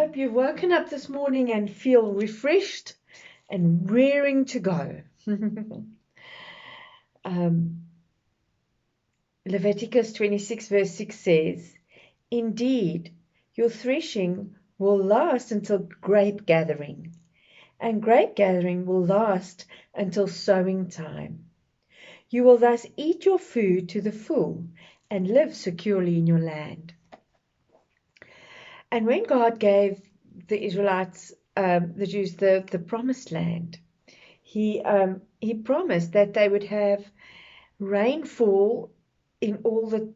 hope you've woken up this morning and feel refreshed and raring to go. um, Leviticus 26 verse 6 says, "Indeed, your threshing will last until grape gathering, and grape gathering will last until sowing time. You will thus eat your food to the full and live securely in your land." And when God gave the Israelites, the Jews, the promised land, he promised that they would have rainfall in all the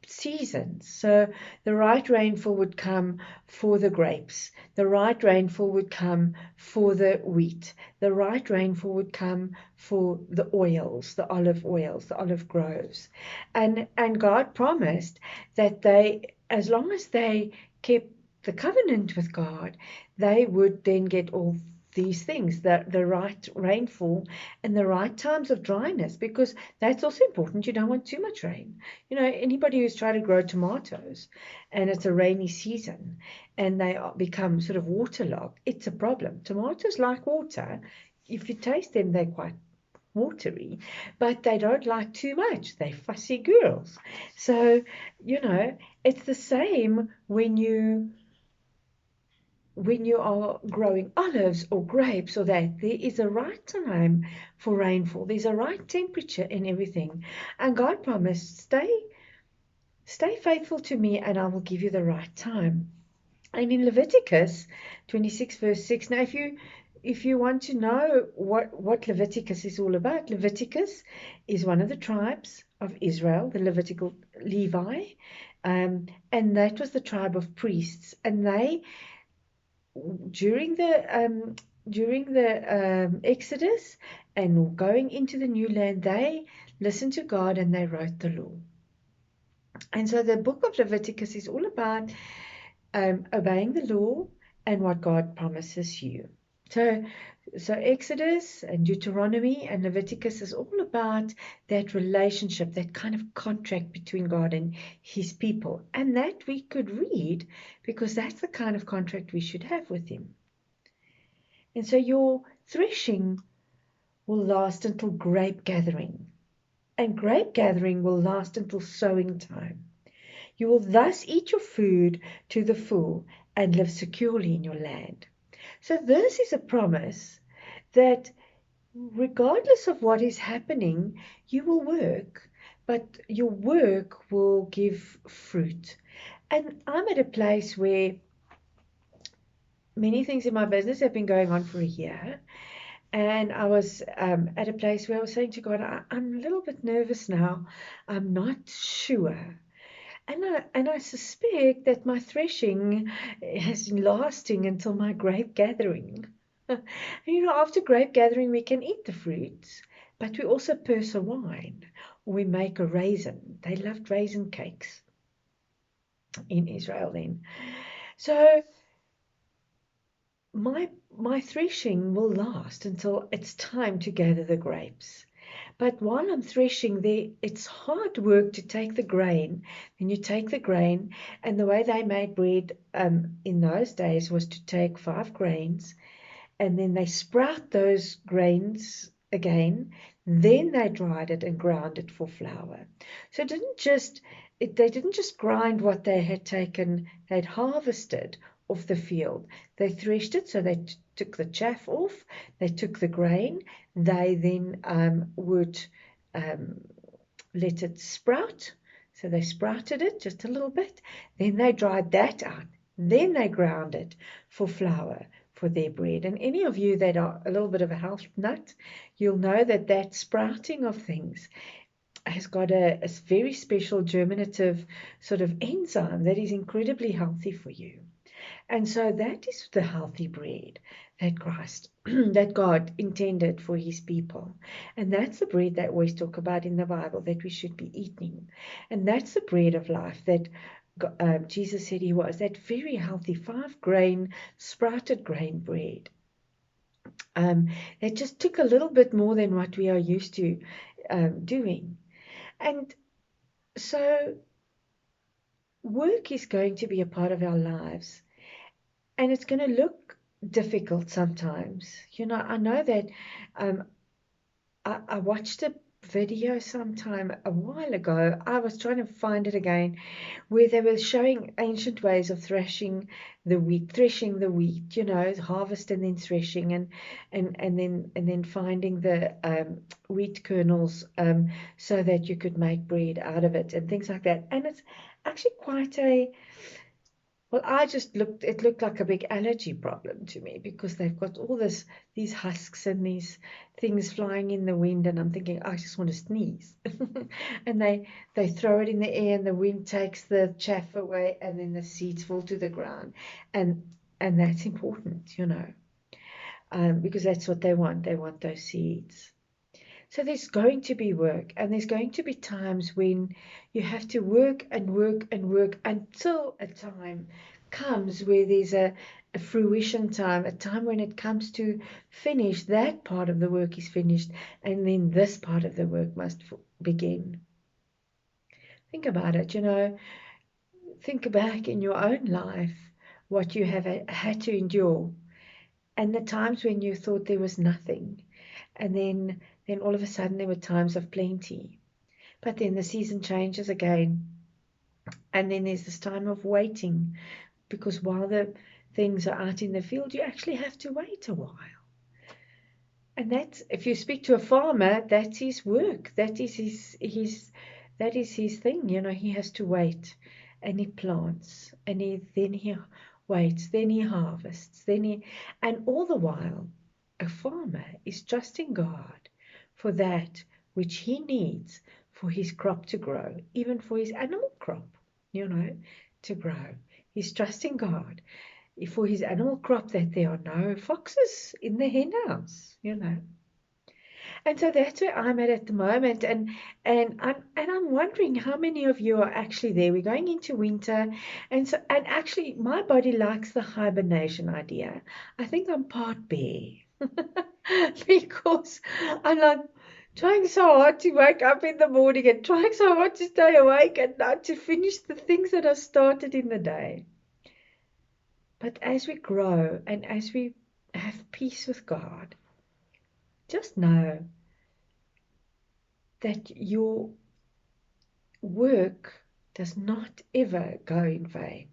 seasons. So the right rainfall would come for the grapes, the right rainfall would come for the wheat, the right rainfall would come for the oils, the olive oils, the olive groves. And God promised that they, as long as they kept the covenant with God, they would then get all these things, the right rainfall and the right times of dryness, because that's also important. You don't want too much rain. You know, anybody who's tried to grow tomatoes and it's a rainy season and they become sort of waterlogged, it's a problem. Tomatoes like water. If you taste them, they're quite watery, but they don't like too much. They're fussy girls. So, you know, it's the same when you are growing olives or grapes or that, there is a right time for rainfall. There's a right temperature in everything. And God promised, stay faithful to me and I will give you the right time. And in Leviticus 26 verse 6, now if you want to know what Leviticus is all about, Leviticus is one of the tribes of Israel, the Levitical Levi, and that was the tribe of priests. And they, during the Exodus and going into the new land, they listened to God and they wrote the law. And so the book of Leviticus is all about obeying the law and what God promises you. So Exodus and Deuteronomy and Leviticus is all about that relationship, that kind of contract between God and his people. And that we could read because that's the kind of contract we should have with him. And so your threshing will last until grape gathering, and grape gathering will last until sowing time. You will thus eat your food to the full and live securely in your land. So this is a promise that regardless of what is happening, you will work, but your work will give fruit. And I'm at a place where many things in my business have been going on for a year. And I was at a place where I was saying to God, I'm a little bit nervous now. I'm not sure. And I suspect that my threshing has been lasting until my grape gathering. And, you know, after grape gathering, we can eat the fruits, but we also purse a wine, or we make a raisin. They loved raisin cakes in Israel then. So my threshing will last until it's time to gather the grapes. But while I'm threshing there, it's hard work to take the grain. And you take the grain, and the way they made bread in those days was to take 5 grains, and then they sprout those grains again. Then they dried it and ground it for flour. So they didn't just grind what they had taken, they'd harvested off the field. They threshed it, so they took the chaff off, they took the grain, they then would let it sprout. So they sprouted it just a little bit, then they dried that out, then they ground it for flour for their bread. And any of you that are a little bit of a health nut, you'll know that sprouting of things has got a very special germinative sort of enzyme that is incredibly healthy for you. And so that is the healthy bread that Christ, that God intended for his people. And that's the bread that we talk about in the Bible that we should be eating. And that's the bread of life that Jesus said he was, that very healthy 5-grain, sprouted grain bread. It just took a little bit more than what we are used to doing. And so work is going to be a part of our lives. and it's going to look difficult sometimes. I know that um, I watched a video sometime a while ago. I was trying to find it again, where they were showing ancient ways of threshing the wheat, harvest and then threshing and then finding the wheat kernels so that you could make bread out of it and things like that. And it's actually quite well, it looked like a big allergy problem to me because they've got all these husks and these things flying in the wind, and I'm thinking, I just want to sneeze. And they throw it in the air, and the wind takes the chaff away, and then the seeds fall to the ground. And that's important, because that's what they want. They want those seeds. So there's going to be work, and there's going to be times when you have to work and work and work until a time comes where there's a fruition time, a time when it comes to finish. That part of the work is finished, and then this part of the work must begin. Think about it, think back in your own life what you have had to endure, and the times when you thought there was nothing, and then all of a sudden there were times of plenty. But then the season changes again, and then there's this time of waiting, because while the things are out in the field, you actually have to wait a while. And that's, if you speak to a farmer, that's his work. That is his thing. He has to wait, and he plants, and then he waits, then he harvests, and all the while, a farmer is trusting God for that which he needs for his crop to grow, even for his animal crop, to grow. He's trusting God for his animal crop, that there are no foxes in the hen house, And so that's where I'm at the moment, and I'm wondering how many of you are actually there. We're going into winter, and actually my body likes the hibernation idea. I think I'm part bear because I'm like trying so hard to wake up in the morning and trying so hard to stay awake and not to finish the things that I started in the day. But as we grow and as we have peace with God, just know that your work does not ever go in vain.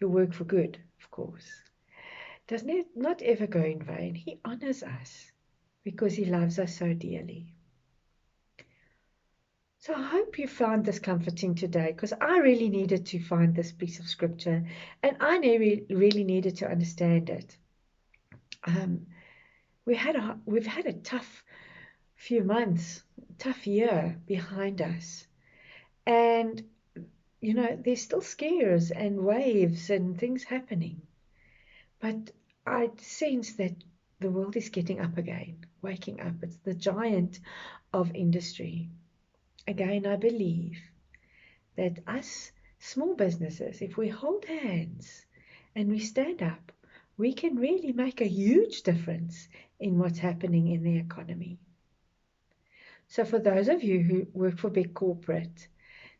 Your work for good, of course, does not ever go in vain. He honors us because he loves us so dearly. So I hope you found this comforting today, because I really needed to find this piece of scripture, and I really needed to understand it. We've had a tough few months, tough year behind us, and there's still scares and waves and things happening, but I sense that the world is getting up again, waking up. It's the giant of industry. Again, I believe that us small businesses, if we hold hands and we stand up, we can really make a huge difference in what's happening in the economy. So for those of you who work for big corporate,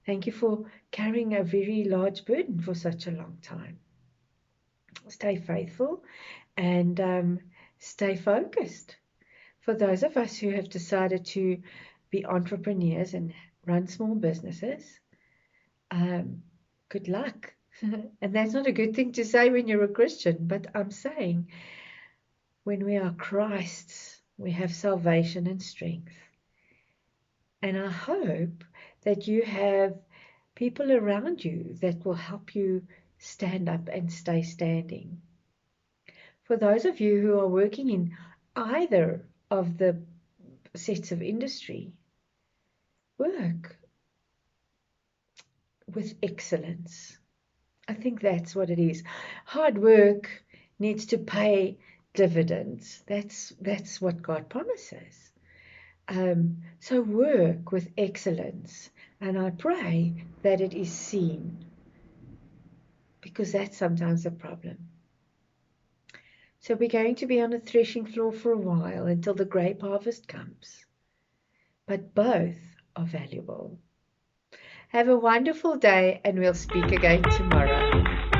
thank you for carrying a very large burden for such a long time. Stay faithful and stay focused. For those of us who have decided to be entrepreneurs and run small businesses, good luck. And that's not a good thing to say when you're a Christian, but I'm saying when we are Christ's, we have salvation and strength. And I hope that you have people around you that will help you stand up and stay standing. For those of you who are working in either of the sets of industry, work with excellence. I think that's what it is. Hard work needs to pay dividends. That's what God promises. So work with excellence, and I pray that it is seen, because that's sometimes a problem. So we're going to be on a threshing floor for a while until the grape harvest comes. But both are valuable. Have a wonderful day, and we'll speak again tomorrow.